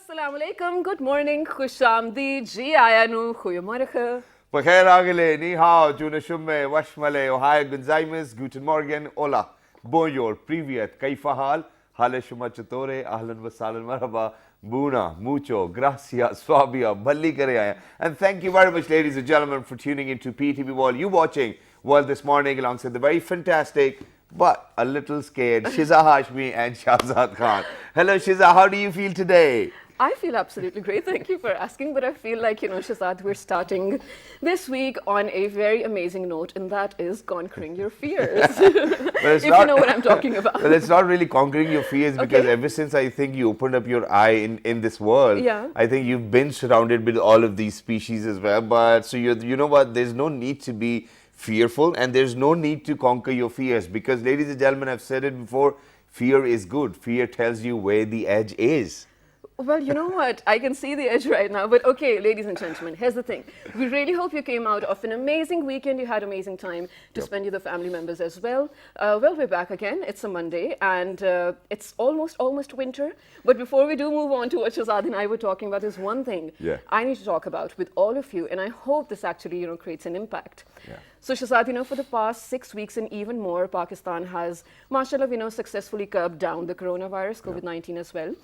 Assalamu alaikum, good morning, khushamdi, ji ayanu, goeiemorgen. Bakhair agele, ni hao, june shumme, washmale, ohio gunzaimus, guten morgen, hola, bonjour, privyet, kaifa hal, hale shuma chatore, ahlan wa sahlan marhaba, buna, mucho, gracias, swabia, balli kare aaya. And thank you very much, ladies and gentlemen, for tuning into PTV World. You watching World this morning alongside the very fantastic but a little scared Shiza Hashmi and Shahzad Khan. Hello Shiza, how do you feel today? I feel absolutely great. Thank you for asking. But I feel like, Shahzad, we're starting this week on a very amazing note, and that is conquering your fears. If you know what I'm talking about. Well, it's not really conquering your fears because ever since I think you opened up your eye in this world, I think you've been surrounded with all of these species as well. But so you know what? There's no need to be fearful and there's no need to conquer your fears because, ladies and gentlemen, I've said it before, fear is good. Fear tells you where the edge is. Well, you know what? I can see the edge right now. But okay, ladies and gentlemen, here's the thing. We really hope you came out of an amazing weekend. You had amazing time to spend with the family members as well. Well, we're back again. It's a Monday and it's almost winter. But before we do move on to what Shahzad and I were talking about, there's one thing I need to talk about with all of you. And I hope this actually, creates an impact. So Shahzad, for the past 6 weeks and even more, Pakistan has, mashallah, successfully curbed down the coronavirus, COVID-19 as well.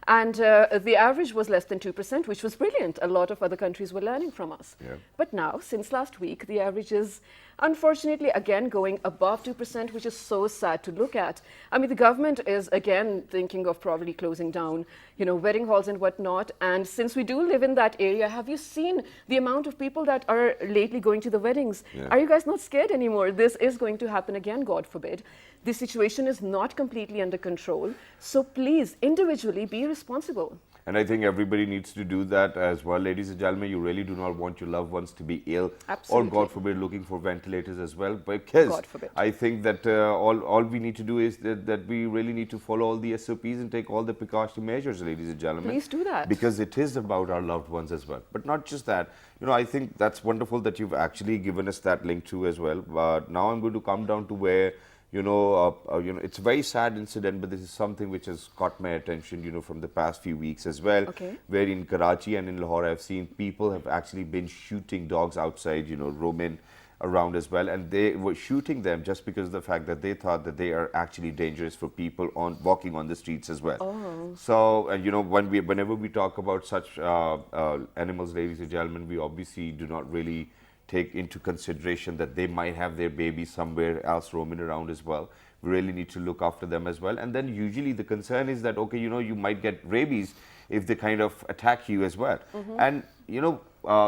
And the average was less than 2%, which was brilliant. A lot of other countries were learning from us. But now, since last week, the average is unfortunately again going above 2%, which is so sad to look at. I mean, the government is again thinking of probably closing down, wedding halls and whatnot. And since we do live in that area, have you seen the amount of people that are lately going to the weddings? Are you guys not scared anymore? This is going to happen again, God forbid. The situation is not completely under control. So please, individually, be responsible. And I think everybody needs to do that as well. Ladies and gentlemen, you really do not want your loved ones to be ill or, God forbid, looking for ventilators as well. Because I think that all we need to do is that we really need to follow all the SOPs and take all the precautionary measures, ladies and gentlemen. Please do that. Because it is about our loved ones as well. But not just that. I think that's wonderful that you've actually given us that link too as well. But now I'm going to come down to where it's a very sad incident, but this is something which has caught my attention, from the past few weeks as well. Where in Karachi and in Lahore, I've seen people have actually been shooting dogs outside, roaming around as well. And they were shooting them just because of the fact that they thought that they are actually dangerous for people walking on the streets as well. So, whenever we talk about such animals, ladies and gentlemen, we obviously do not really take into consideration that they might have their baby somewhere else roaming around as well. We really need to look after them as well. And then usually the concern is that, okay, you might get rabies if they kind of attack you as well. And,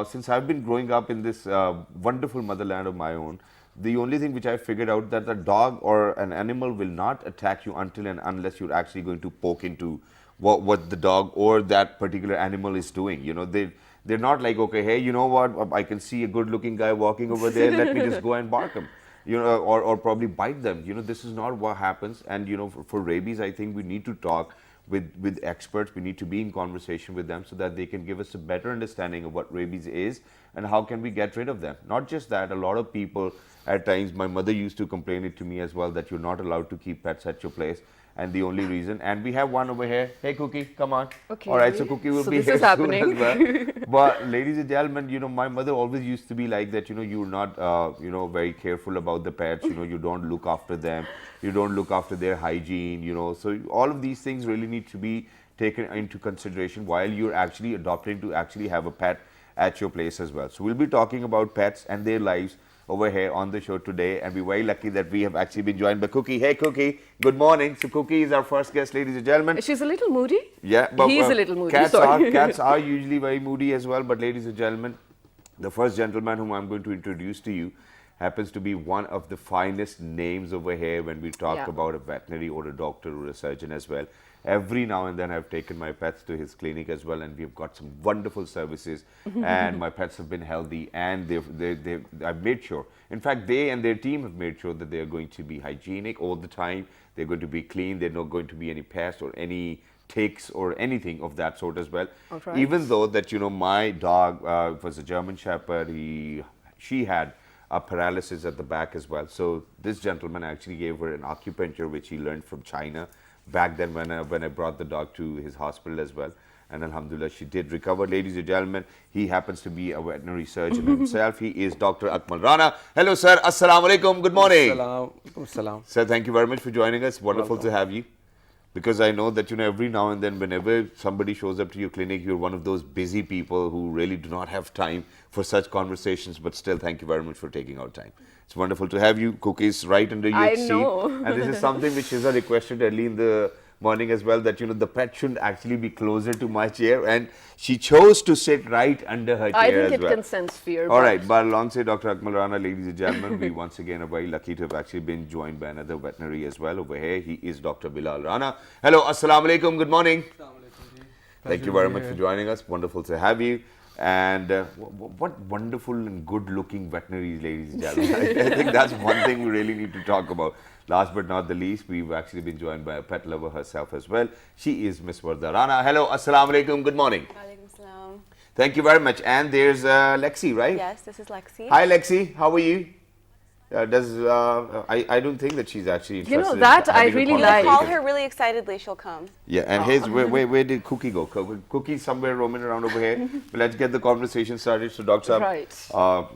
since I've been growing up in this wonderful motherland of my own, the only thing which I figured out that a dog or an animal will not attack you until and unless you're actually going to poke into what the dog or that particular animal is doing. They're not like, okay, hey, you know what, I can see a good-looking guy walking over there, let me just go and bark him, or probably bite them. This is not what happens. And, for rabies, I think we need to talk with experts. We need to be in conversation with them so that they can give us a better understanding of what rabies is and how can we get rid of them. Not just that, a lot of people, at times, my mother used to complain it to me as well, that you're not allowed to keep pets at your place. And the only reason, and we have one over here. Hey, Cookie, come on. Okay. All right, so Cookie will be here soon as well. But ladies and gentlemen, my mother always used to be like that. You're not, very careful about the pets. You don't look after them. You don't look after their hygiene. So all of these things really need to be taken into consideration while you're actually adopting to actually have a pet at your place as well. So we'll be talking about pets and their lives over here on the show today, and we're very lucky that we have actually been joined by Cookie. Hey, Cookie, good morning. So Cookie is our first guest, ladies and gentlemen. She's a little moody. Yeah, but he's a little moody. Cats are usually very moody as well. But ladies and gentlemen, the first gentleman whom I'm going to introduce to you happens to be one of the finest names over here when we talk about a veterinary or a doctor or a surgeon as well. Every now and then I've taken my pets to his clinic as well, and we've got some wonderful services and my pets have been healthy, and I've made sure, in fact they and their team have made sure that they're going to be hygienic all the time, they're going to be clean, they're not going to be any pests or any ticks or anything of that sort as well. Even though that, my dog was a German Shepherd, she had a paralysis at the back as well. So this gentleman actually gave her an acupuncture which he learned from China back then when I brought the dog to his hospital as well. and alhamdulillah, she did recover. Ladies and gentlemen, he happens to be a veterinary surgeon himself. He is Dr. Akmal Rana. Hello, sir. Assalamu alaikum. Good morning. Salam. Sir, thank you very much for joining us. Wonderful Welcome. to have you. Because I know that, every now and then, whenever somebody shows up to your clinic, you're one of those busy people who really do not have time for such conversations. But still, thank you very much for taking out time. It's wonderful to have you. Cookies right under your I seat. know. And this is something which Shiza requested early in the morning as well, that, the pet shouldn't actually be closer to my chair. And she chose to sit right under her chair I think as it well. can sense fear. All right, but alongside Dr. Akmal Rana, ladies and gentlemen, we once again are very lucky to have actually been joined by another veterinary as well over here. He is Dr. Bilal Rana. Hello, assalamu alaikum, good morning. Thank you very much for joining us. Wonderful to have you. And what wonderful and good looking veterinaries, ladies and gentlemen. I think that's one thing we really need to talk about. Last but not the least, we've actually been joined by a pet lover herself as well. She is Miss Varda Rana. Hello, assalamu alaikum, good morning. Walaikum salam. Thank you very much. And there's Lexi, right? Yes, this is Lexi. Hi, Lexi. How are you? I don't think that she's actually interested. in that I having a really When like. I call conversation. her really excitedly, she'll come. Yeah, and here's where did Cookie go? Cookie's somewhere roaming around over here. But let's get the conversation started. So, Dr. Saab, Right.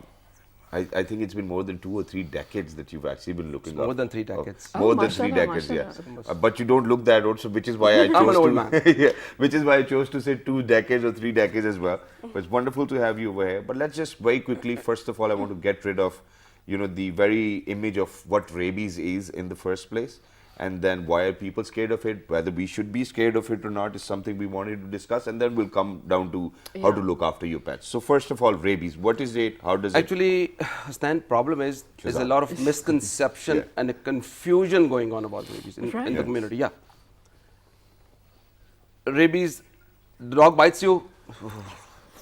I think it's been more than 2 or 3 decades that you've actually been looking More up. than 3 decades. More Oh, than 3 mashallah, decades, yeah. mashallah. But you don't look that old, so which is why I chose I'm an old to, man. yeah, which is why I chose to say 2 decades or 3 decades as well. But it's wonderful to have you over here. But let's just very quickly, first of all, I want to get rid of, the very image of what rabies is in the first place. And then why are people scared of it? Whether we should be scared of it or not is something we wanted to discuss. And then we'll come down to how to look after your pets. So first of all, rabies. What is it? How does it? Actually, Stan, problem is there's a lot of misconception Yeah. and a confusion going on about rabies in Right. the community. Yeah. Rabies, the dog bites you,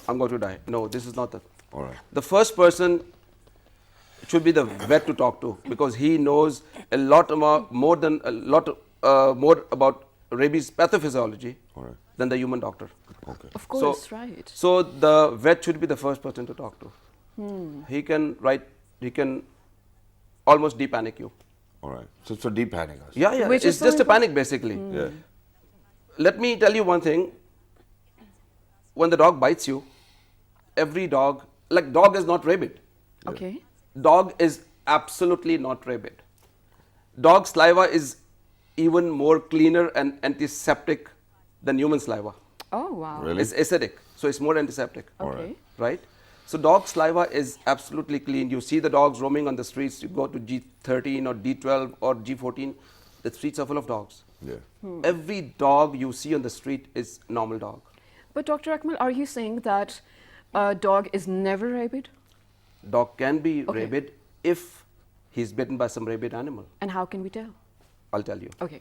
I'm going to die. No, this is not the. All right. The first person should be the vet to talk to, because he knows a lot more about rabies pathophysiology All right. than the human doctor. Okay. Of course, right. So the vet should be the first person to talk to. He can almost de-panic you. All right. So deep panic us. Yeah, yeah. Which It's is so just a important. panic basically. Yeah. Let me tell you one thing. When the dog bites you, every dog, like dog is not rabid. Okay. Dog is absolutely not rabid. Dog saliva is even more cleaner and antiseptic than human saliva. Oh, wow. Really? It's acidic, so it's more antiseptic. Okay. Right? So dog saliva is absolutely clean. You see the dogs roaming on the streets, you go to G13 or D12 or G14, the streets are full of dogs. Yeah. Every dog you see on the street is normal dog. But Dr. Akmal, are you saying that a dog is never rabid? Dog can be Okay. rabid if he's bitten by some rabid animal. And how can we tell? I'll tell you. Okay.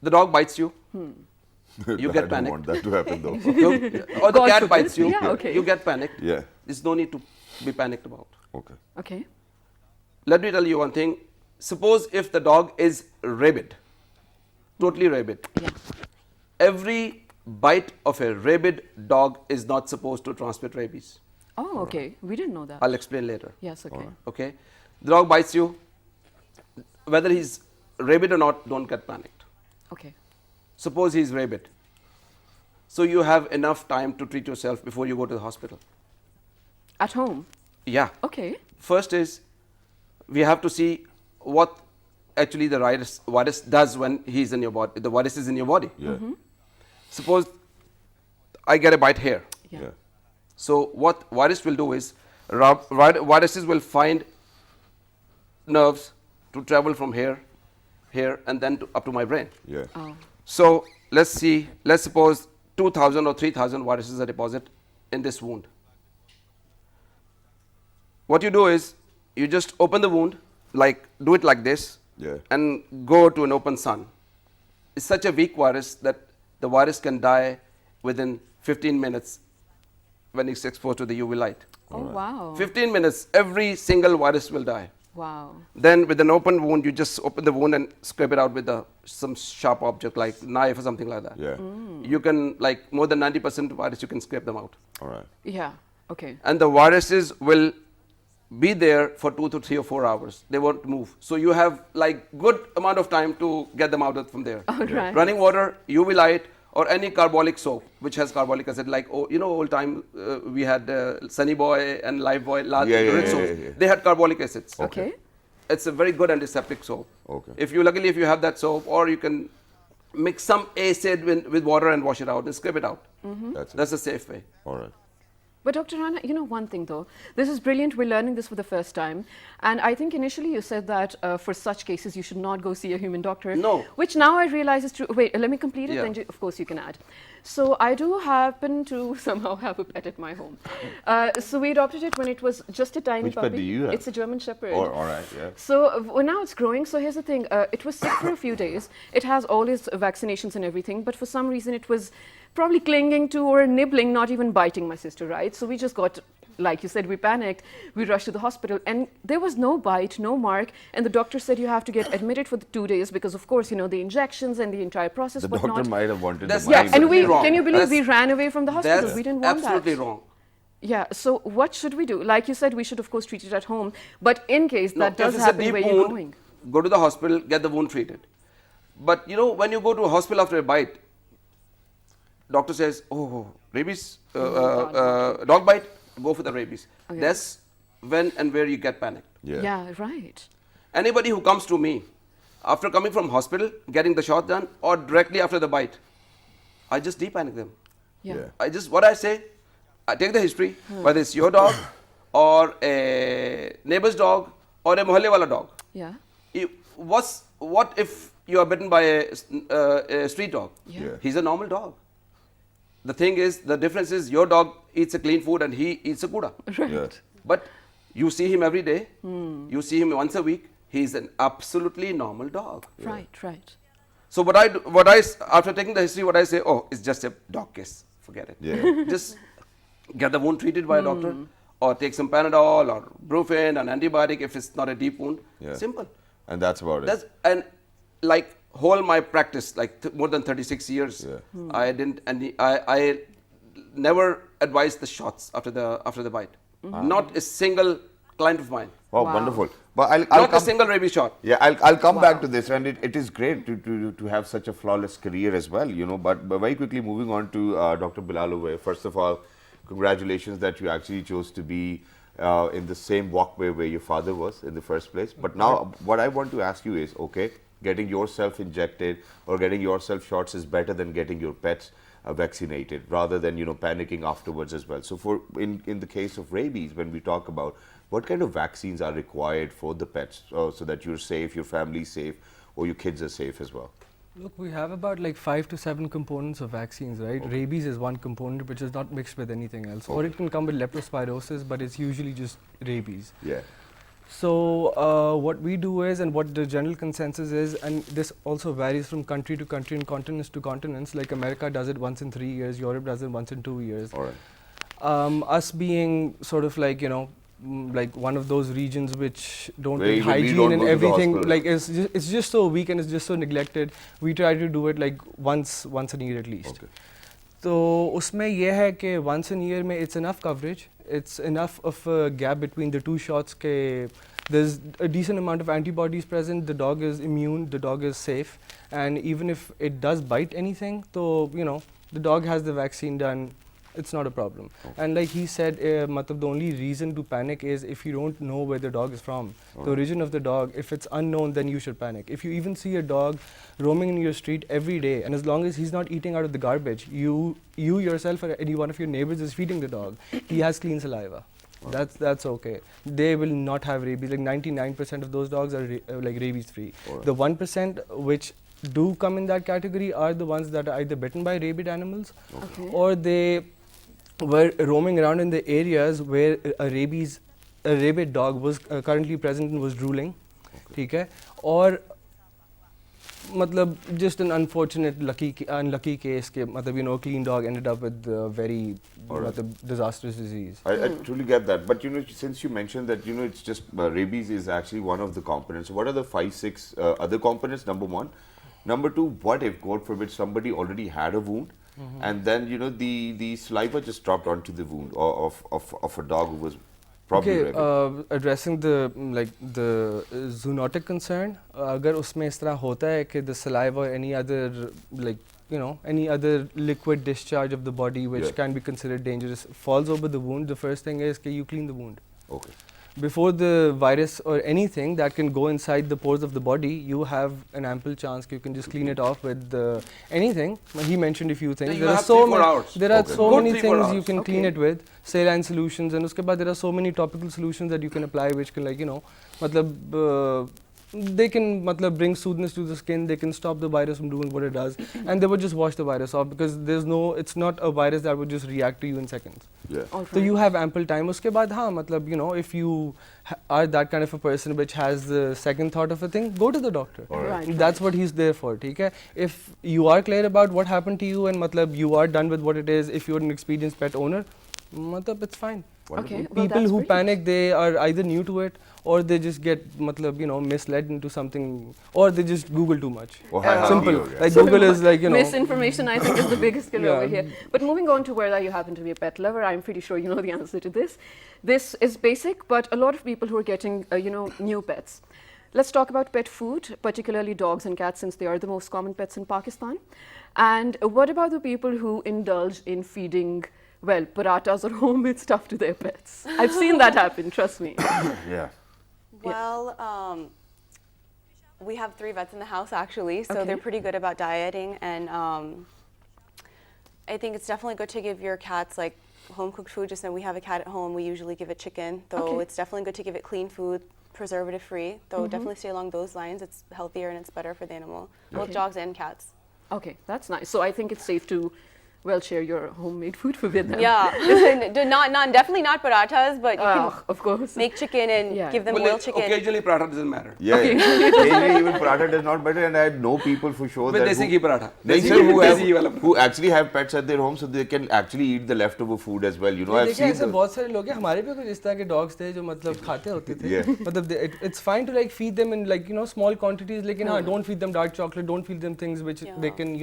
The dog bites you, I you get don't panicked. want that to happen though. Or the God cat forbid. bites you, Yeah, okay. you get panicked. Yeah. There's no need to be panicked about. Okay. Okay. Let me tell you one thing. Suppose if the dog is rabid, totally rabid. Yeah. Every bite of a rabid dog is not supposed to transmit rabies. Oh, okay. We didn't know that. I'll explain later. Yes, okay. Okay? The dog bites you. Whether he's rabid or not, don't get panicked. Okay. Suppose he's rabid. So you have enough time to treat yourself before you go to the hospital. At home? Yeah. Okay. First is, we have to see what actually the virus does when he's in your body. The virus is in your body. Yeah. Suppose I get a bite here. Yeah. Yeah. So what virus will do is, viruses will find nerves to travel from here, and then up to my brain. Yeah. Oh. So let's suppose 2,000 or 3,000 viruses are deposited in this wound. What you do is, you just open the wound, do it like this, Yeah. and go to an open sun. It's such a weak virus that the virus can die within 15 minutes when it's exposed to the UV light. Oh, wow. 15 minutes, every single virus will die. Wow. Then with an open wound, you just open the wound and scrape it out with some sharp object like knife or something like that. Yeah. You can, more than 90% of virus, you can scrape them out. All right. Yeah. Okay. And the viruses will be there for 2 to 3 or 4 hours. They won't move. So you have good amount of time to get them out from there. All right. Running water, UV light, or any carbolic soap which has carbolic acid, like, oh, you know, old time we had Sunny Boy and Life Boy, rinse soaps. They had carbolic acids. Okay. It's a very good antiseptic soap. Okay. If you have that soap, or you can mix some acid with water and wash it out and scrape it out. That's a safe way. All right. But Dr. Rana, you know one thing though, this is brilliant. We're learning this for the first time. And I think initially you said that for such cases you should not go see a human doctor. No. Which now I realize is true. Wait, let me complete it, Yeah. then of course you can add. So I do happen to somehow have a pet at my home. So we adopted it when it was just a tiny Which puppy. pet do you have? It's a German Shepherd. All right, yeah. So well, now it's growing. So here's the thing. It was sick for a few days. It has all its vaccinations and everything. But for some reason it was probably clinging to or nibbling, not even biting my sister, right? So we just got, like you said, we panicked. We rushed to the hospital and there was no bite, no mark. And the doctor said you have to get admitted for the 2 days because, of course, you know, the injections and the entire process, The but doctor not. might have wanted That's- the Yeah, money. and but- we, wrong. can you believe we That's- ran away from the hospital? That's We didn't want absolutely that. wrong. Yeah, so what should we do? Like you said, we should, of course, treat it at home. But in case No, that does if it's a happen deep where you're wound, going. go to the hospital, get the wound treated. But you know, when you go to a hospital after a bite, doctor says, oh, rabies, dog bite, go for the rabies. Okay. That's when and where you get panicked. Yeah, right. Anybody who comes to me after coming from hospital, getting the shot done, or directly after the bite, I just de-panic them. Yeah. What I say, I take the history, whether it's your dog or a neighbor's dog or a mohalle wala dog. Yeah. What if you are bitten by a street dog? Yeah. He's a normal dog. The thing is, the difference is your dog eats a clean food and he eats a kuda. Right. Yeah. But you see him every day, you see him once a week, he's an absolutely normal dog. Right, right. So after taking the history, what I say, oh, it's just a dog case, forget it. Yeah. Just get the wound treated by a doctor, or take some Panadol or Brufen, an antibiotic if it's not a deep wound. Yeah. Simple. And that's about it. And like whole my practice, like more than 36 years, Yeah. I never advised the shots after the bite. Not a single client of mine. Oh, Wow. wonderful. But I'll Not a come, single rabies shot. yeah, I'll come back to this, and it is great to have such a flawless career as well, you know. But very quickly moving on to Dr. Bilal Uwais. First of all, congratulations that you actually chose to be in the same walkway where your father was in the first place. But now, what I want to ask you is, okay, getting yourself injected or getting yourself shots is better than getting your pets vaccinated, rather than, you know, panicking afterwards as well. So for in the case of rabies, when we talk about what kind of vaccines are required for the pets so that you're safe, your family's safe, or your kids are safe as well? Look, we have about like 5 to 7 components of vaccines, right? Okay. Rabies is one component which is not mixed with anything else. Or it can come with leptospirosis, but it's usually just rabies. Yeah. So what we do is, and what the general consensus is, and this also varies from country to country and continents to continents, like America does it once in 3 years, Europe does it once in 2 years. All right. Us being sort of like, you know, like one of those regions which don't Where take even we hygiene don't and go to the everything, hospital. like it's just so weak and it's just so neglected. We try to do it like once a year at least. Okay. तो उसमें यह है कि once a year में it's enough coverage, it's enough of a gap between the two shots के there's a decent amount of antibodies present, the dog is immune, the dog is safe, and even if it does bite anything, so you know the dog has the vaccine done, it's not a problem. And like he said, matlab the only reason to panic is if you don't know where the dog is from. The origin of the dog, if it's unknown, then you should panic. If you even see a dog roaming in your street every day, and as long as he's not eating out of the garbage, you yourself or any one of your neighbors is feeding the dog, he has clean saliva. That's okay. They will not have rabies. Like 99% of those dogs are like rabies free. The 1% which do come in that category are the ones that are either bitten by rabid animals, or they were roaming around in the areas where a rabid dog was currently present and was drooling, ठीक है, or मतलब just an unfortunate unlucky case के मतलब you know a clean dog ended up with very disastrous disease. I truly get that, but you know, since you mentioned that, you know, it's just rabies is actually one of the components. What are the 5-6 other components? Number one, number two, what if God forbid somebody already had a wound, and then you know the saliva just dropped onto the wound of a dog who was probably Okay, rabid. addressing the zoonotic concern, अगर उसमें इस तरह होता है कि the saliva or any other like any other liquid discharge of the body which Yeah. can be considered dangerous falls over the wound, the first thing is that you clean the wound. Okay. Before the virus or anything that can go inside the pores of the body, you have an ample chance you can just clean it off with anything. He mentioned a few things. you have 3-4 hours. There are Okay. so Good many 3-4 things you hours. can clean Okay. it with. Saline solutions, and uske baad there are so many topical solutions that you can apply which can matlab, they can bring soothness to the skin. They can stop the virus from doing what it does, and they would just wash the virus off because it's not a virus that would just react to you in seconds. Yeah. All So you right. have ample time. Uske baad, if you are that kind of a person which has the second thought of a thing, go to the doctor. All right. Right. That's what he's there for. Okay? If you are clear about what happened to you and you are done with what it is, if you're an experienced pet owner, it's fine. Wonderful. Okay. Well, People that's who great. panic, they are either new to it or they just get misled into something, or they just Google too much. Oh, hi, Simple. hi, Like So Google is misinformation, I think, is the biggest killer Yeah. over here. But moving on to whether you happen to be a pet lover, I'm pretty sure you know the answer to this. This is basic, but a lot of people who are getting, new pets. Let's talk about pet food, particularly dogs and cats, since they are the most common pets in Pakistan. And what about the people who indulge in feeding, well, parathas or homemade stuff to their pets? I've seen that happen, trust me. Yeah. Well, we have 3 vets in the house actually, so Okay. they're pretty good about dieting, and I think it's definitely good to give your cats like home cooked food. Just know we have a cat at home. We usually give it chicken, though Okay. it's definitely good to give it clean food, preservative free. Though definitely stay along those lines. It's healthier and it's better for the animal, both Okay. dogs and cats. Okay, that's nice. So I think it's safe to, well, share your homemade food with them. Yeah, definitely not parathas, but you can Of course. make chicken and Yeah. give them Well, boiled chicken. occasionally paratha doesn't matter. Yeah. Occasionally even paratha does not matter, and I know people for sure With that desi ghee paratha. They Desi say ghee- desi ghee wala paratha. who actually have pets at their home, so they can actually eat the leftover food as well. I've देखिए seen ऐसे the, बहुत सारे लोग हैं हमारे भी कुछ इस तरह के dogs थे जो खाते होते थे Yeah. it's fine to feed them in small quantities लेकिन don't feed them dark chocolate, don't feed them things which they can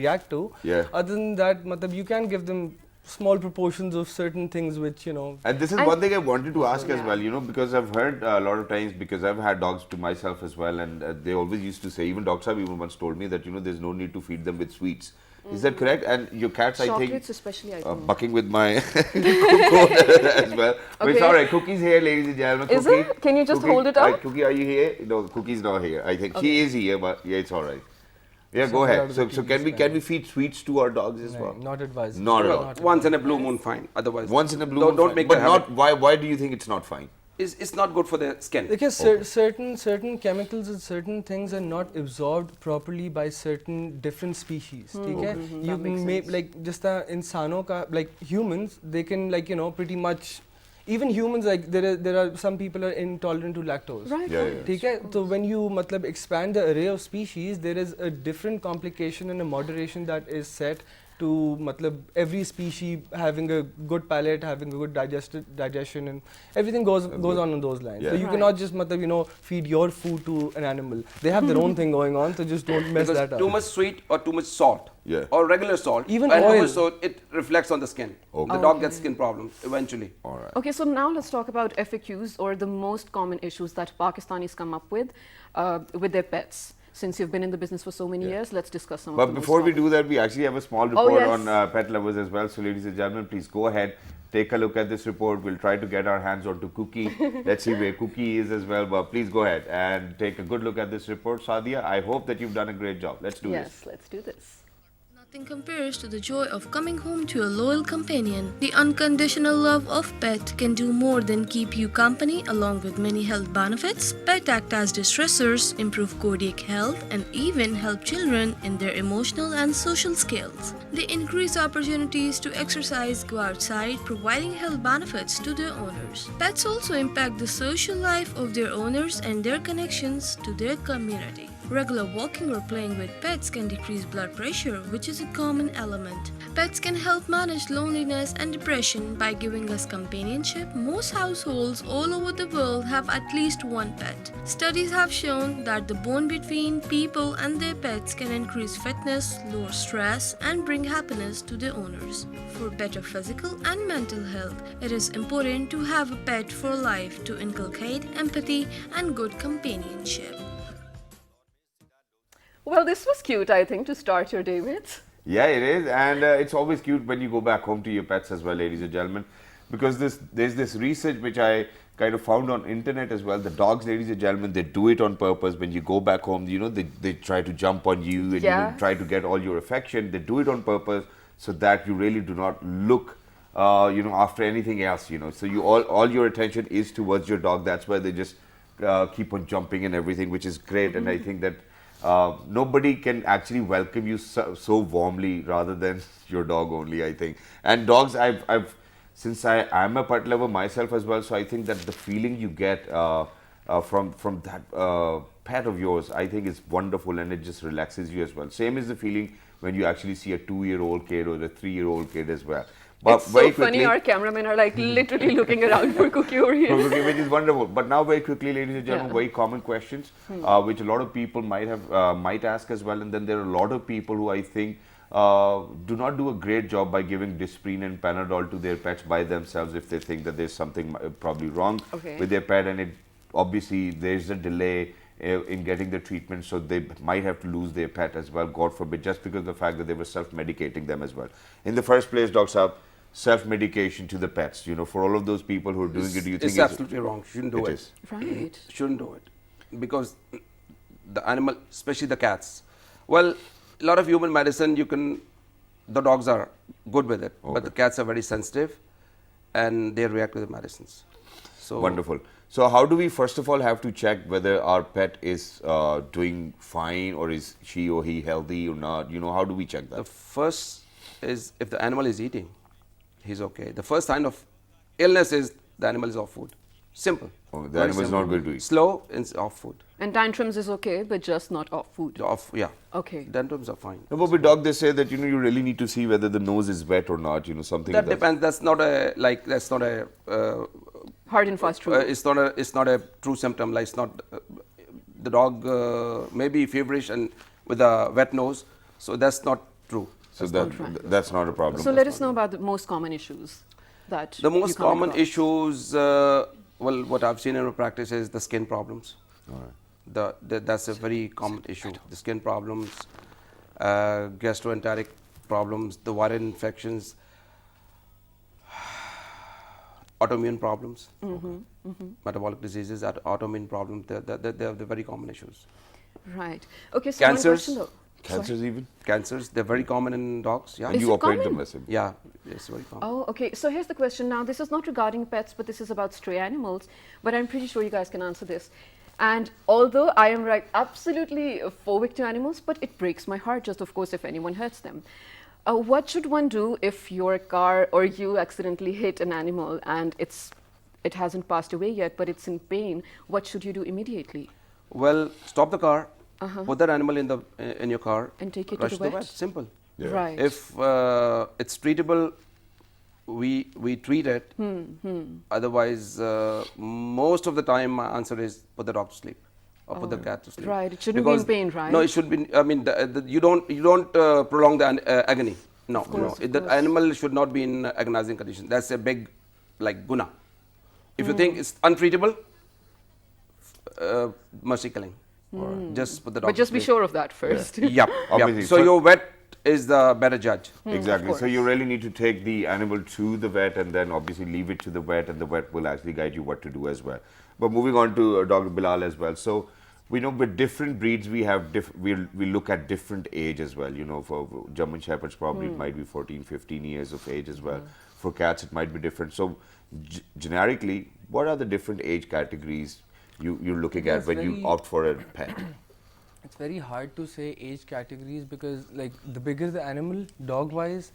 react to. Yeah. Other than that you can give them small proportions of certain things which And this is one thing I wanted to ask as well, because I've heard a lot of times, because I've had dogs to myself as well, and they always used to say, even Dr. Saab even once told me that, there's no need to feed them with sweets. Is that correct? And your cats, I think, Chocolates especially, I think. bucking with my coat as well. But it's Okay. all right. Cookie's here, ladies and gentlemen. Is Cookie, it? Can you just Cookie, hold it up? Cookie, are you here? No, Cookie's not here. I think she is here, but yeah, it's all right. Yeah, go Somewhere out ahead. of So, the so TV can we feed sweets to our dogs as well? not advised. Not at all. Once in a blue moon, fine. Otherwise, Once in a blue don't, moon, don't fine. make but that not habit. why do you think it's not fine? It's not good for the skin. Because certain chemicals and certain things are not absorbed properly by certain different species. ठीक है? You That makes can make sense. just इंसानों का humans, they can pretty much, even humans there are some people are intolerant to lactose. Right. Yeah, right. yeah. ठीक है? So when you expand the array of species, there is a different complication and a moderation that is set to every species having a good palate, having a good digestion, and everything goes on those lines. So Yeah. you Right. cannot just feed your food to an animal. They have their own thing going on, so just don't mess Because that up. too much sweet or too much salt, Yeah. or regular salt, Even and too oil. much salt, it reflects on the skin. Okay. The dog gets skin problems eventually. All right. Okay, so now let's talk about FAQs, or the most common issues that Pakistanis come up with their pets. Since you've been in the business for so many years, let's discuss some of But the most before we common. do that, we actually have a small report yes. on pet lovers as well. So, ladies and gentlemen, please go ahead, take a look at this report. We'll try to get our hands onto Cookie. Let's see where Cookie is as well. But please go ahead and take a good look at this report. Sadia, I hope that you've done a great job. Let's do Yes, this. let's do this. Nothing compares to the joy of coming home to a loyal companion. The unconditional love of pet can do more than keep you company, along with many health benefits. Pet act as distressors, improve cardiac health, and even help children in their emotional and social skills. They increase opportunities to exercise, go outside, providing health benefits to their owners. Pets also impact the social life of their owners and their connections to their community. Regular walking or playing with pets can decrease blood pressure, which is a common element. Pets can help manage loneliness and depression by giving us companionship. Most households all over the world have at least one pet. Studies have shown that the bond between people and their pets can increase fitness, lower stress, and bring happiness to the owners. For better physical and mental health, it is important to have a pet for life to inculcate empathy and good companionship. Well, this was cute, I think, to start your day with. Yeah, it is, and it's always cute when you go back home to your pets as well, ladies and gentlemen, because there's this research which I kind of found on internet as well. The dogs, ladies and gentlemen, they do it on purpose. When you go back home, you know, they try to jump on you and Yeah. you know, try to get all your affection. They do it on purpose so that you really do not look, you know, after anything else. You know, so you all your attention is towards your dog. That's why they just keep on jumping and everything, which is great. And I think that nobody can actually welcome you so warmly rather than your dog only, I think. And dogs, I've since I'm a pet lover myself as well, so I think that the feeling you get from that pet of yours, I think is wonderful, and it just relaxes you as well. Same is the feeling when you actually see a 2-year-old kid or a 3-year-old kid as well. But It's so funny, our cameramen are like literally looking around for Cookie over here. which is wonderful. But now, very quickly, ladies and gentlemen, Yeah. very common questions, which a lot of people might ask as well. And then there are a lot of people who I think do not do a great job by giving Disprin and Panadol to their pets by themselves if they think that there's something probably wrong Okay. with their pet, and it obviously there's a delay in getting the treatment, so they might have to lose their pet as well, God forbid, just because of the fact that they were self-medicating them as well. In the first place, Dr. Saab, self-medication to the pets, you know, for all of those people who are doing it, do you think It's absolutely wrong. Shouldn't do it it. is? Right. Shouldn't do it, because the animal, especially the cats. Well, a lot of human medicine, the dogs are good with it, but the cats are very sensitive, and they react to the medicines. So Wonderful. So how do we first of all have to check whether our pet is doing fine, or is she or he healthy or not? You know, how do we check the that? first is if the animal is eating, he's okay. The first sign of illness is the animal is off food. Simple. Oh, the Very animal is simple. not going to eat. Slow and off food. And tantrums is okay, but just not off food. Off, yeah. Okay. Tantrums are fine. No, but with dog, they say that, you know, you really need to see whether the nose is wet or not, you know, something That like depends. That's not a Hard and fast rule. it's not a true symptom. Like it's not the dog may be feverish and with a wet nose, so that's not true. So that's not a problem. So let us know about the most common issues that The you most come common across. issues, well, what I've seen in my practice is the skin problems. That's a very common issue. The skin problems, gastroenteric problems, the viral infections, autoimmune problems, metabolic diseases, autoimmune problems. They're the very common issues. Right. Okay, so one Cancers. question though. Cancers even? Cancers, they're very common in dogs. Yeah. And Is you it operate them common? massively. Yeah, it's very common. Oh, okay. So here's the question now. This is not regarding pets, but this is about stray animals. But I'm pretty sure you guys can answer this. And although I am absolutely phobic to animals, but it breaks my heart just, of course, if anyone hurts them. What should one do if your car or you accidentally hit an animal and it hasn't passed away yet, but it's in pain? What should you do immediately? Well, stop the car, put that animal in your car, And take it to rush the vet? Simple. Yeah. Right. If it's treatable, we treat it. Otherwise, most of the time, my answer is put the dog to sleep or put the cat to sleep. Right. It shouldn't be in pain, right? No, it should be. I mean, you don't prolong the agony. No, course, no. of The course. animal should not be in agonizing condition. That's a big, guna. If you think it's untreatable, mercy killing. Just put the dog. But just to be sleep. sure of that first. Yep. Obviously. Yep. So So- your vet is the better judge. Exactly. Of So you really need to take the animal to the vet and then obviously leave it to the vet, and the vet will actually guide you what to do as well. But moving on to Dr. Bilal as well. So we know with different breeds we have we look at different age as well. You know, for German Shepherds probably it might be 14, 15 years of age as well. For cats it might be different. So generically, what are the different age categories you're looking at That's when you very- opt for a pet? It's very hard to say age categories because, like, the bigger the animal, dog-wise,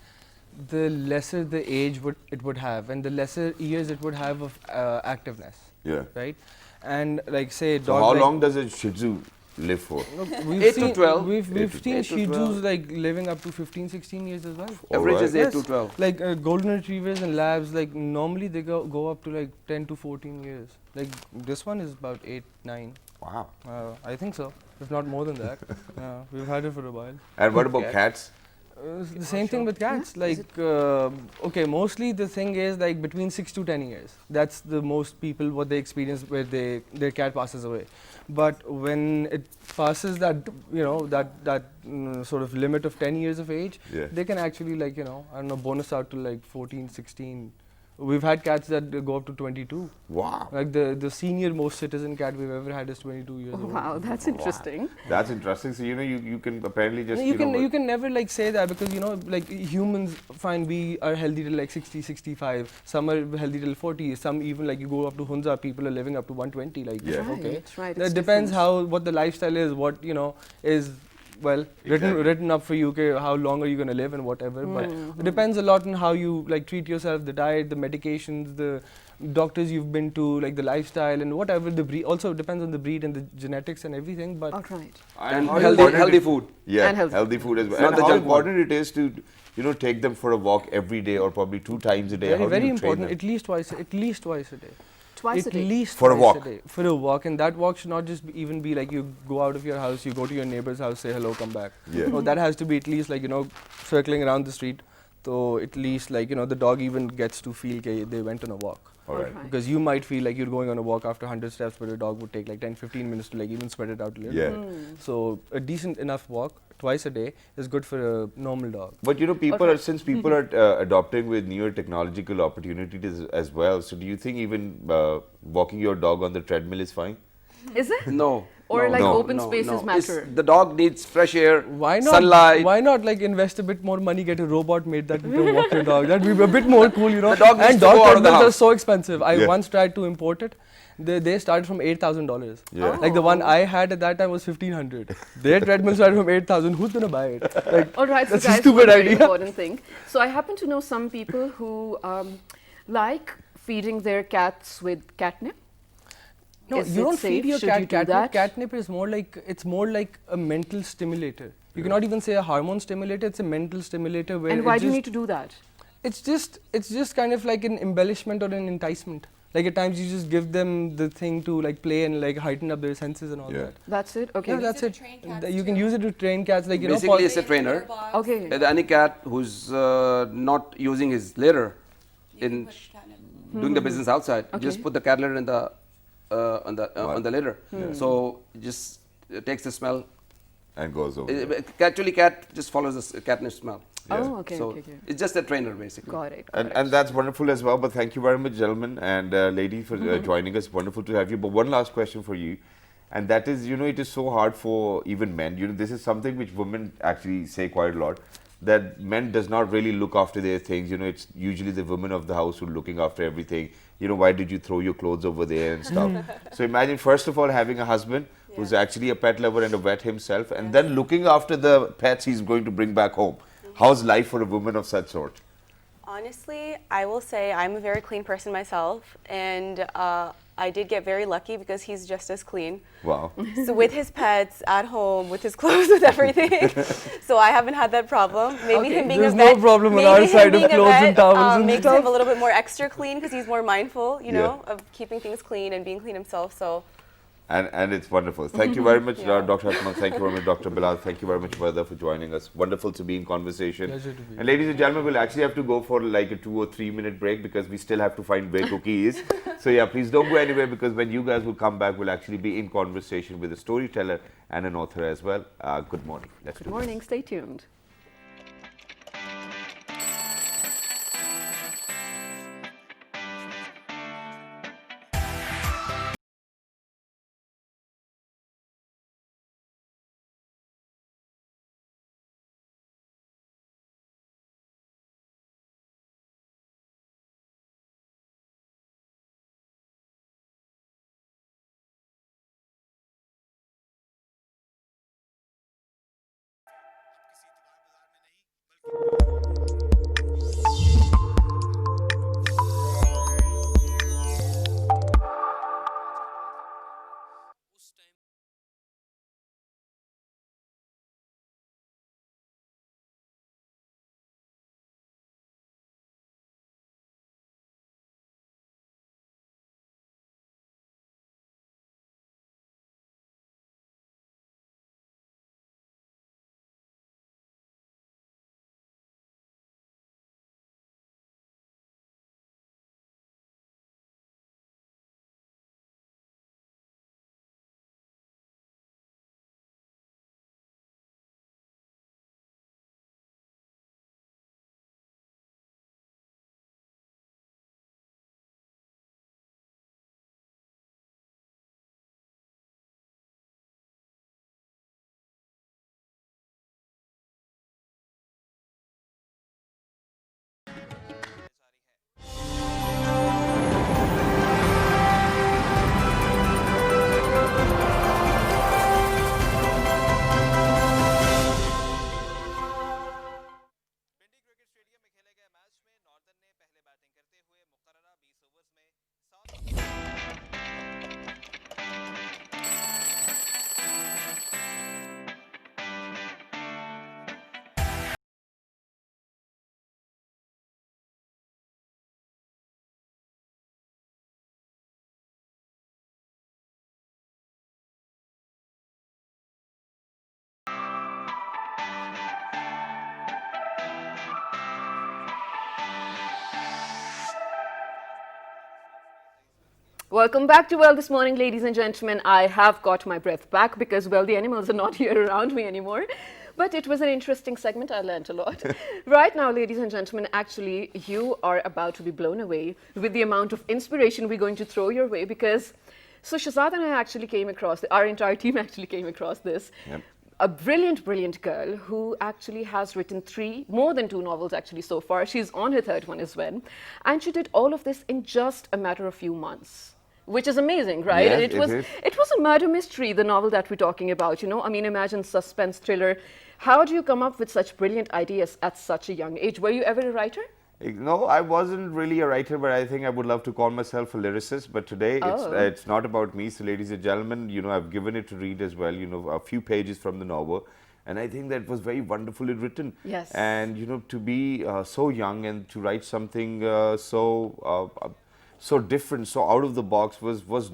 the lesser the age it would have, and the lesser years it would have of activeness. Yeah. Right, and like say So dog. how like- long does a Shih Tzu live for? We've 8 to seen, 12. We've seen 8 to Shih 12. Tzus like living up to 15, 16 years as well. Average is 8 Yes. to 12. Like golden retrievers and labs, like normally they go up to like 10 to 14 years. Like this one is about 8, 9. Wow. I think so, if not more than that. We've had it for a while. And what about cats? The same thing with cats. Like, okay, mostly the thing is like between 6 to 10 years. That's the most people what they experience where their cat passes away. But when it passes that sort of limit of 10 years of age, Yeah. they can actually like I don't know, bonus out to like 14, 16. We've had cats that go up to 22. Wow. Like the senior most citizen cat we've ever had is 22 years old. Wow, that's interesting. That's interesting. So, you can apparently just, You can never like say that because like humans fine we are healthy till like 60, 65. Some are healthy till 40. Some even like you go up to Hunza, people are living up to 120. Like Yeah. okay, Right, that it's depends different. what the lifestyle is, what is written up for you. Okay, how long are you going to live and whatever. But it depends a lot on how you like treat yourself, the diet, the medications, the doctors you've been to, like the lifestyle and whatever the breed. Also depends on the breed and the genetics and everything. But All right. And how healthy, important healthy it- food. Yeah, And healthy food as well. Not And the how junk one. important it is to, take them for a walk every day or probably 2 times a day. very How do very you train important. them? At least twice a day. Twice a At day. least For a twice walk. day. For a walk, and that walk should not just even be like you go out of your house, you go to your neighbor's house, say hello, come back. Yeah. No, that has to be at least like circling around the street. So at least like the dog even gets to feel they went on a walk. All right. Because you might feel like you're going on a walk after 100 steps, but a dog would take like 10-15 minutes to like even sweat it out a little. Yeah. bit. So a decent enough walk twice a day is good for a normal dog. But since people are adopting with newer technological opportunities as well, so do you think even walking your dog on the treadmill is fine? Is it? No. Or no, like no, open no, spaces no. matter? The dog needs fresh air, Why not? sunlight. Why not like invest a bit more money, get a robot made that can walk your dog? That'd be a bit more cool, The dog needs And to dog go out of the treadmills are house. so expensive. I Yeah. once tried to import it. They started from $8,000. Yeah. Like the one I had at that time was 1,500. Their treadmill started from 8,000. Who's gonna buy it? Like, All right, so that's a guys, stupid one very idea. important thing. So I happen to know some people who like feeding their cats with catnip. No, Is you it don't safe? feed your Should cat you do catnip. that? Catnip is more like a mental stimulator. You cannot even say a hormone stimulator. It's a mental stimulator where And why do you need to do that? it's just kind of like an embellishment or an enticement. Like at times you just give them the thing to like play and like heighten up their senses and all Yeah. that. That's it? Okay. Yeah, that's to it. train cats You can too. use it to train cats, like Basically, it's a trainer. Okay. Any cat who's not using his litter in doing the business outside, just Okay. put the cat litter in the on the litter. So it just takes the smell. And goes over. Actually, cat just follows the catnip smell. Oh, okay, So okay, okay. it's just a trainer basically. Got it. And that's wonderful as well. But thank you very much, gentlemen and lady, for joining us. Wonderful to have you. But one last question for you, and that is, it is so hard for even men. This is something which women actually say quite a lot. That men does not really look after their things. It's usually the women of the house who are looking after everything. Why did you throw your clothes over there and stuff? So imagine, first of all, having a husband who's actually a pet lover and a vet himself, and then looking after the pets he's going to bring back home. How's life for a woman of such sort? Honestly, I will say I'm a very clean person myself, and I did get very lucky because he's just as clean. Wow. So with his pets, at home, with his clothes, with everything. So I haven't had that problem. Maybe him being There's a no vet, problem on maybe our him side of being a clothes and vet, towels and makes stuff. him a little bit more extra clean because he's more mindful, Yeah. of keeping things clean and being clean himself. So And it's wonderful. Thank you very much, Yeah. Dr. Atman. Thank you very much, Dr. Bilal. Thank you very much, Varda, for joining us. Wonderful to be in conversation. Pleasure to be And ladies and gentlemen, we'll actually have to go for like a 2 or 3 minute break because we still have to find where Cookie is. So yeah, please don't go anywhere because when you guys will come back, we'll actually be in conversation with a storyteller and an author as well. Good morning. Let's Good do this. morning. Stay tuned. Welcome back to Well this morning, ladies and gentlemen. I have got my breath back because, well, the animals are not here around me anymore. But it was an interesting segment. I learned a lot. Right now, ladies and gentlemen, actually, you are about to be blown away with the amount of inspiration we're going to throw your way because, so Shahzad and I actually came across, our entire team actually came across this. Yep. A brilliant, brilliant girl who actually has written more than 2 novels actually so far. She's on her 3rd one as well. And she did all of this in just a matter of few months. Which is amazing, right? Yes, And it it was a murder mystery, the novel that we're talking about, you know? I mean, imagine suspense thriller. How do you come up with such brilliant ideas at such a young age? Were you ever a writer? No, I wasn't really a writer, but I think I would love to call myself a lyricist. But today, it's not about me. So, ladies and gentlemen, you know, I've given it to read as well, you know, a few pages from the novel. And I think that was very wonderfully written. Yes. And, you know, to be so young and to write something so different, so out of the box was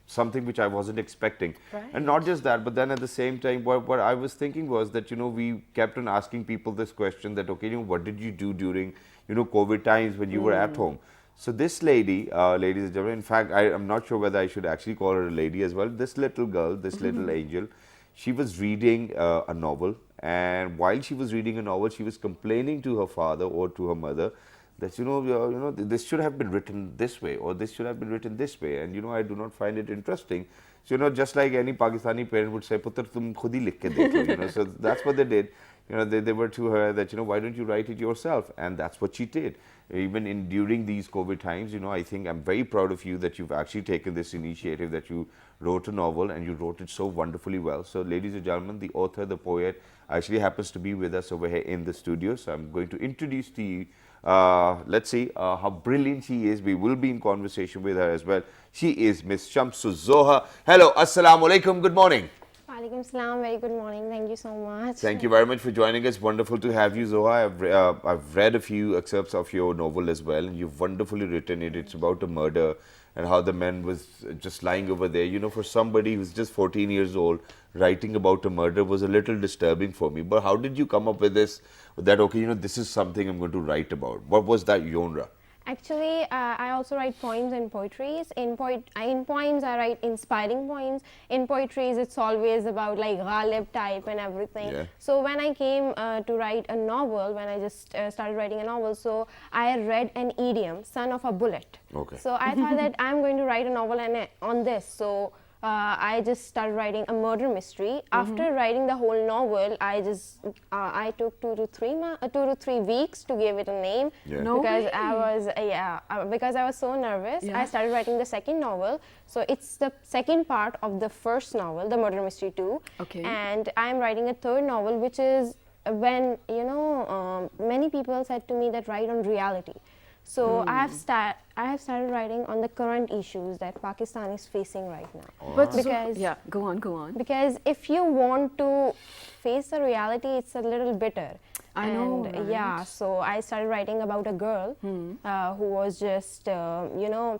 something which I wasn't expecting. Right. And not just that, but then at the same time, what I was thinking was that, you know, we kept on asking people this question that, okay, you know, what did you do during, you know, COVID times when you were at home? So this lady, ladies and gentlemen, in fact, I'm not sure whether I should actually call her a lady as well. This little girl, this little angel, she was reading a novel. And while she was reading a novel, she was complaining to her father or to her mother that, you know, this should have been written this way or this should have been written this way. And, you know, I do not find it interesting. So, you know, just like any Pakistani parent would say, Putter, tum khud hi likh ke dekho, you know. So that's what they did. You know, they were to her that, you know, why don't you write it yourself? And that's what she did. Even during these COVID times, you know, I think I'm very proud of you that you've actually taken this initiative, that you wrote a novel and you wrote it so wonderfully well. So, ladies and gentlemen, the author, the poet, actually happens to be with us over here in the studio. So, I'm going to introduce to you, let's see how brilliant she is. We will be in conversation with her as well. She is Miss Shamsu Zoha. Hello, Assalamu Alaikum, good morning. Walaikum salam, very good morning. Thank you so much. Thank you very much for joining us. Wonderful to have you, Zoha. I've read a few excerpts of your novel as well, and you've wonderfully written it. It's about a murder and how the man was just lying over there. You know, for somebody who's just 14 years old, writing about a murder was a little disturbing for me. But how did you come up with this? That, okay, you know, this is something I'm going to write about. What was that genre? Actually, I also write poems and poetries. In poems, I write inspiring poems. In poetries, it's always about like Ghalib type and everything. Yeah. So when I came to write a novel, when I just started writing a novel, so I read an idiom, son of a bullet. Okay. So I thought that I'm going to write a novel on this. So I just started writing a murder mystery. After writing the whole novel, I took 2 to 3 weeks to give it a name. Yeah. No because way. because I was so nervous. Yeah. I started writing the second novel. So it's the second part of the first novel, the Murder Mystery 2. Okay. And I'm writing a third novel, which is when, you know, many people said to me that write on reality. So I have started writing on the current issues that Pakistan is facing right now. But so, Because yeah, go on. because if you want to face the reality, it's a little bitter. I know, And, right? yeah, so I started writing about a girl who was just, you know,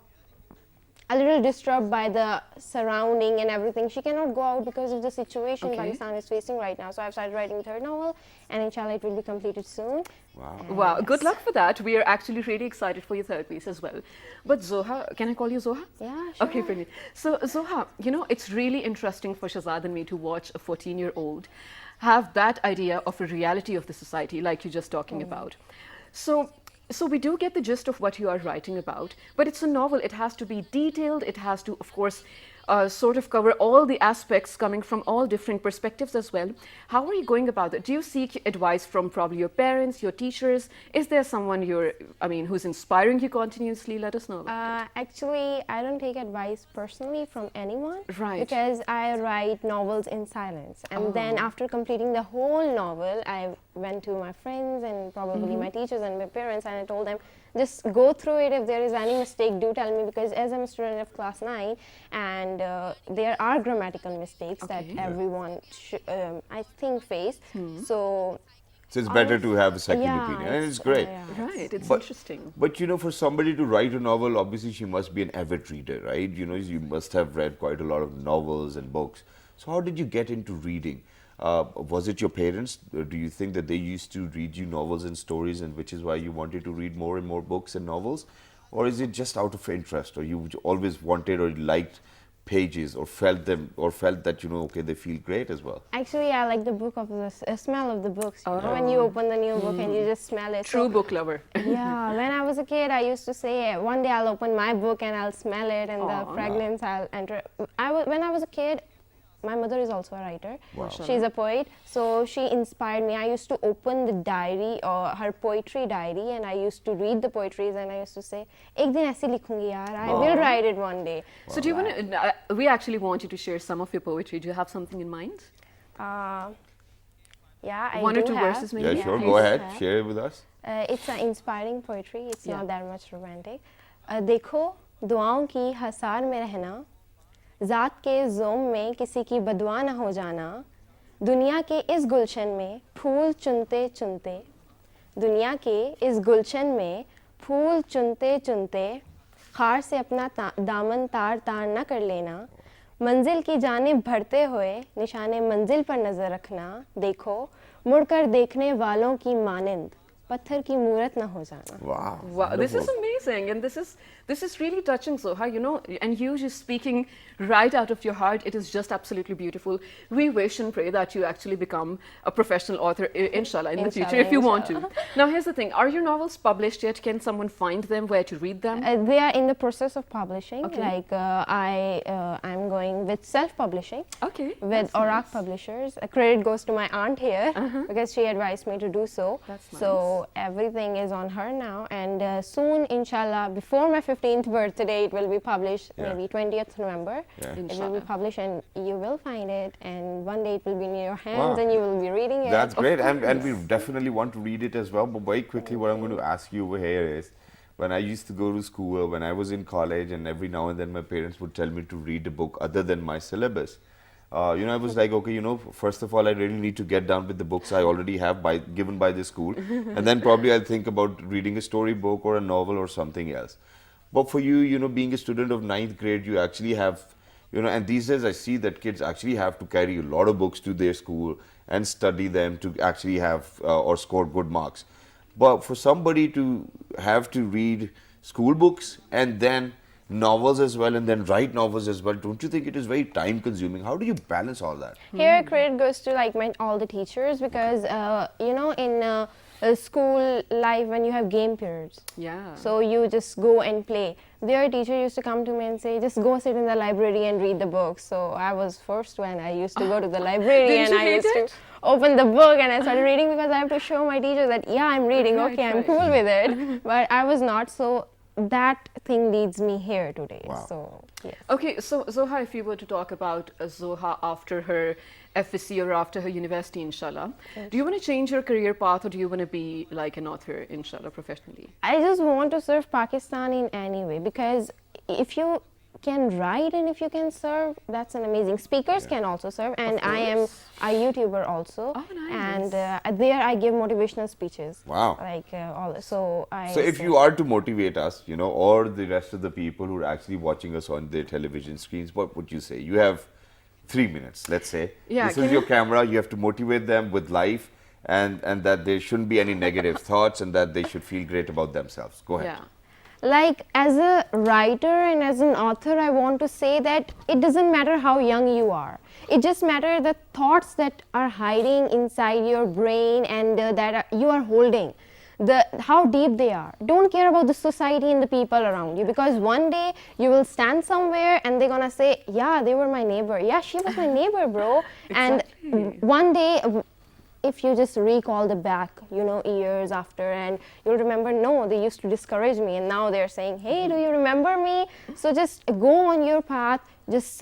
a little disturbed by the surrounding and everything. She cannot go out because of the situation Okay. Pakistan is facing right now. So I've started writing the third novel, and inshallah it will be completed soon. Wow. And Wow, good yes. luck for that. We are actually really excited for your third piece as well. But Zoha, can I call you Zoha? Yeah, sure. Okay, brilliant. So Zoha, you know, it's really interesting for Shahzad and me to watch a 14-year-old have that idea of a reality of the society like you're just talking about. So we do get the gist of what you are writing about, but it's a novel. It has to be detailed. It has to, of course, sort of cover all the aspects coming from all different perspectives as well. How are you going about it? Do you seek advice from probably your parents, your teachers? Is there someone who's inspiring you continuously? Let us know. Actually, I don't take advice personally from anyone. Right. Because I write novels in silence. And then after completing the whole novel, I went to my friends and probably my teachers and my parents, and I told them, just go through it. If there is any mistake, do tell me, because as I'm a student of class 9, and there are grammatical mistakes that everyone, I think, face. So So it's better to have a second yeah, opinion, and it's great. Right, it's But- interesting. But you know, for somebody to write a novel, obviously she must be an avid reader, right? You know, you must have read quite a lot of novels and books. So how did you get into reading? Was it your parents? Do you think that they used to read you novels and stories, and which is why you wanted to read more and more books and novels? or is it just out of interest, or you always wanted or liked pages, or felt that okay, they feel great as well? Actually, I like the book of the smell of the books. You know, when you open the new book and you just smell it. True So, book lover. yeah, when I was a kid, I used to say one day I'll open my book and I'll smell it, and Aw. the fragrance I'll enter. When I was a kid, my mother is also a writer. Wow. She's a poet, so she inspired me. I used to open the diary or her poetry diary, and I used to read the poetries, and I used to say, "Ek din aise likhungi yaar. I will write it one day." So do you want to, we actually want you to share some of your poetry. Do you have something in mind? Yeah, I One do or two have. verses maybe? Yeah, sure. I Go do ahead. have. Share it with us. It's an inspiring poetry. It's Yeah. not that much romantic. देखो दुआओं की हसार में रहना, ज़ात के ज़ोम में किसी की बदवा न हो जाना, दुनिया के इस गुलशन में फूल चुनते चुनते, दुनिया के इस गुलशन में फूल चुनते चुनते, खार से अपना दामन तार तार न कर लेना, मंजिल की जानिब बढ़ते हुए निशाने मंजिल पर नज़र रखना, देखो मुड़कर देखने वालों की मानिंद पत्थर की मूरत न हो जाना. Wow. Wow, this is wonderful. amazing, and this is really touching, Soha. You know, and you just speaking right out of your heart. It is just absolutely beautiful. We wish and pray that you actually become a professional author, inshallah, in the future, if you want to. Now, here's the thing: are your novels published yet? Can someone find them? Where to read them? They are in the process of publishing. Okay. Like I'm going with self-publishing Okay, with that's Aurak nice. Publishers. Credit goes to my aunt here because she advised me to do so. That's So everything is on her now, and soon, inshallah, before my 15th birthday, it will be published. Yeah. Maybe 20th November. Yeah. It will be Inshallah. published, and you will find it. And one day it will be in your hands, Wow. and you will be reading it. That's Of great, and course. we definitely want to read it as well. But very quickly, what I'm going to ask you over here is, when I used to go to school, when I was in college, and every now and then my parents would tell me to read a book other than my syllabus. I was like, okay, first of all, I really need to get down with the books I already have given by the school, and then probably I'll think about reading a storybook or a novel or something else. But for you, being a student of 9th grade, you actually have, and these days I see that kids actually have to carry a lot of books to their school and study them to actually have or score good marks. But for somebody to have to read school books and then novels as well, and then write novels as well, don't you think it is very time consuming? How do you balance all that? Here, credit goes to like all the teachers because in school life when you have game periods, Yeah. so you just go and play. Their teacher used to come to me and say, just go sit in the library and read the books. So I was forced when I used to go to the library Didn't and you I hate used it? to open the book and I started reading because I have to show my teacher that yeah, I'm reading. Right, Okay, I'm right. cool with it. But I was not. So that thing leads me here today. Wow. So yes. Okay, so Zoha, if you were to talk about Zoha after her FSC or after her university, inshallah, do you want to change your career path, or do you want to be like an author, inshallah, professionally? I just want to serve Pakistan in any way because if you can write and if you can serve, that's an amazing. Speakers can also serve, and I am a YouTuber also. Oh, nice. And there I give motivational speeches. Wow. Like all. So I. So if you are to motivate us, or the rest of the people who are actually watching us on their television screens, what would you say? You have 3 minutes, let's say. Yeah, This can is your you- camera. You have to motivate them with life, and that there shouldn't be any negative thoughts, and that they should feel great about themselves. Go ahead. Yeah. Like as a writer and as an author, I want to say that it doesn't matter how young you are. It just matters the thoughts that are hiding inside your brain and you are holding. How deep they are. Don't care about the society and the people around you, because one day you will stand somewhere and they're gonna say, yeah, they were my neighbor. Yeah, she was my neighbor, bro. And one day, if you just recall the back, years after, and you'll remember, no, they used to discourage me, and now they're saying, hey, do you remember me? So just go on your path, just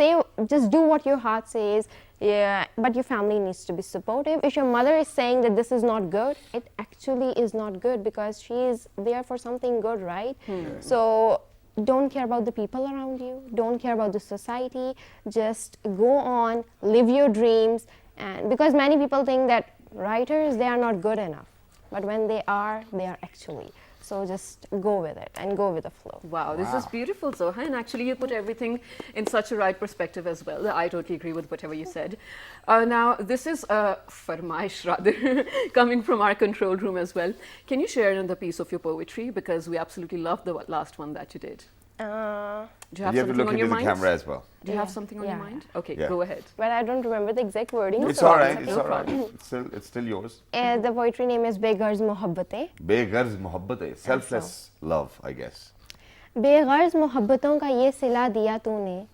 do what your heart says. Yeah, but your family needs to be supportive. If your mother is saying that this is not good, it actually is not good because she is there for something good, right? So don't care about the people around you, don't care about the society, just go on, live your dreams. And because many people think that writers, they are not good enough, but when they are actually. So just go with it and go with the flow. Wow, this is beautiful, Zoha, and actually you put everything in such a right perspective as well. I totally agree with whatever you said. Now, this is a farmaish rather coming from our control room as well. Can you share another piece of your poetry, because we absolutely love the last one that you did. Do you have You have to something look on into your the mind? camera as well. Do you have Yeah. something on your Yeah. mind? Okay, Yeah. go ahead. But I don't remember the exact wording. It's so all right. okay. It's all right. It's still yours. The poetry name is Begharz Mohabbatein. Begarz mohabbat, selfless love, I guess. बेगर्ज मोहब्बतों का ये सिला दिया तूने,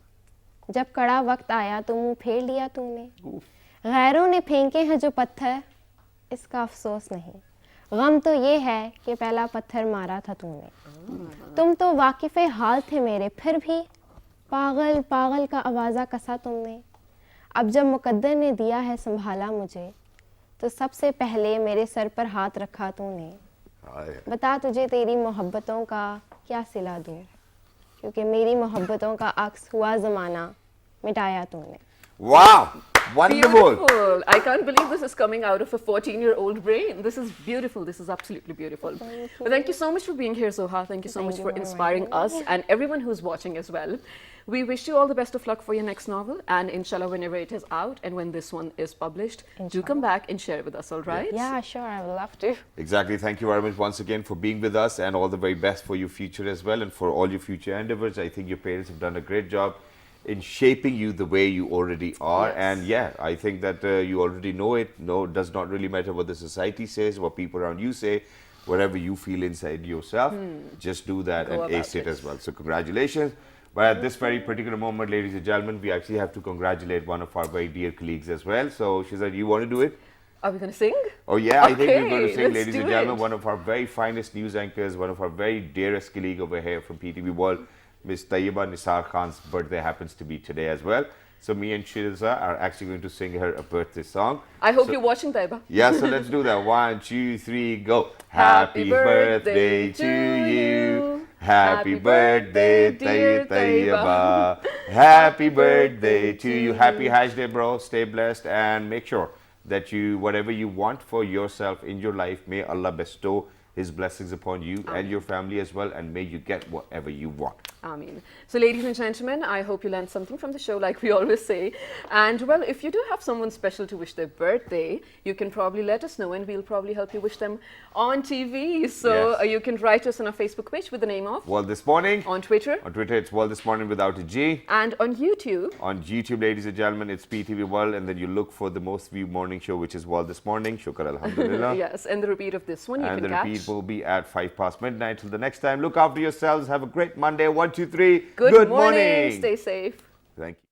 जब कड़ा वक्त आया तो मुंह फेर लिया तूने, गैरों ने फेंके हैं जो पत्थर, इसका अफसोस नहीं, गम तो ये है कि पहला पत्थर मारा था तूने, तुम तो वाकिफ़े हाल थे मेरे, फिर भी पागल पागल का आवाज़ा कसा तुमने, अब जब मुकद्दर ने दिया है संभाला मुझे, तो सबसे पहले मेरे सर पर हाथ रखा तूने, बता तुझे तेरी मोहब्बतों का क्या सिला दूं, क्योंकि मेरी मोहब्बतों का अक्स हुआ ज़माना मिटाया तूने. Wow! Wonderful! Beautiful. I can't believe this is coming out of a 14-year-old brain. This is beautiful. This is absolutely beautiful. Well, thank you so much for being here, Zoha. Thank you so much you for for inspiring us and everyone who's watching as well. We wish you all the best of luck for your next novel, and inshallah, whenever it is out and when this one is published, do come back and share it with us, all right? Yeah, sure, I would love to. Exactly. Thank you very much once again for being with us, and all the very best for your future as well, and for all your future endeavors. I think your parents have done a great job in shaping you the way you already are. Yes. And yeah, I think that you already know it. No, it does not really matter what the society says, what people around you say, whatever you feel inside yourself, just do that Go and ace about it as well. So congratulations. But at this very particular moment, ladies and gentlemen, we actually have to congratulate one of our very dear colleagues as well. So she said, you want to do it? Are we going to sing? Oh yeah, I think we're going to Okay, sing, let's ladies do and gentlemen, it. one of our very finest news anchors, one of our very dearest colleague over here from PTV World, Miss Tayyiba Nisar Khan's birthday happens to be today as well. So me and Shirza are actually going to sing her a birthday song. I hope you're watching, Taiba. Yeah, so let's do that. 1, 2, 3, go. Happy birthday to you. Happy birthday, dear Tayyiba. Happy birthday to you. Happy Hajj Day, bro. Stay blessed and make sure that you, whatever you want for yourself in your life, may Allah bestow His blessings upon you and your family as well, and may you get whatever you want. Ameen. So, ladies and gentlemen, I hope you learned something from the show, like we always say. And well, if you do have someone special to wish their birthday, you can probably let us know, and we'll probably help you wish them on TV. So Yes. you can write us on our Facebook page with the name of, Well, this morning, on Twitter, on Twitter, it's World This Morning without a G. and on YouTube. On YouTube, ladies and gentlemen, it's PTV World, and then you look for the most viewed morning show, which is World This Morning. Shukar Alhamdulillah. Yes, and the repeat of this one you And can the catch. repeat will be at 5 past midnight. Till the next time, look after yourselves. Have a great Monday. 1, 2, 3. Good morning. Stay safe. Thank you.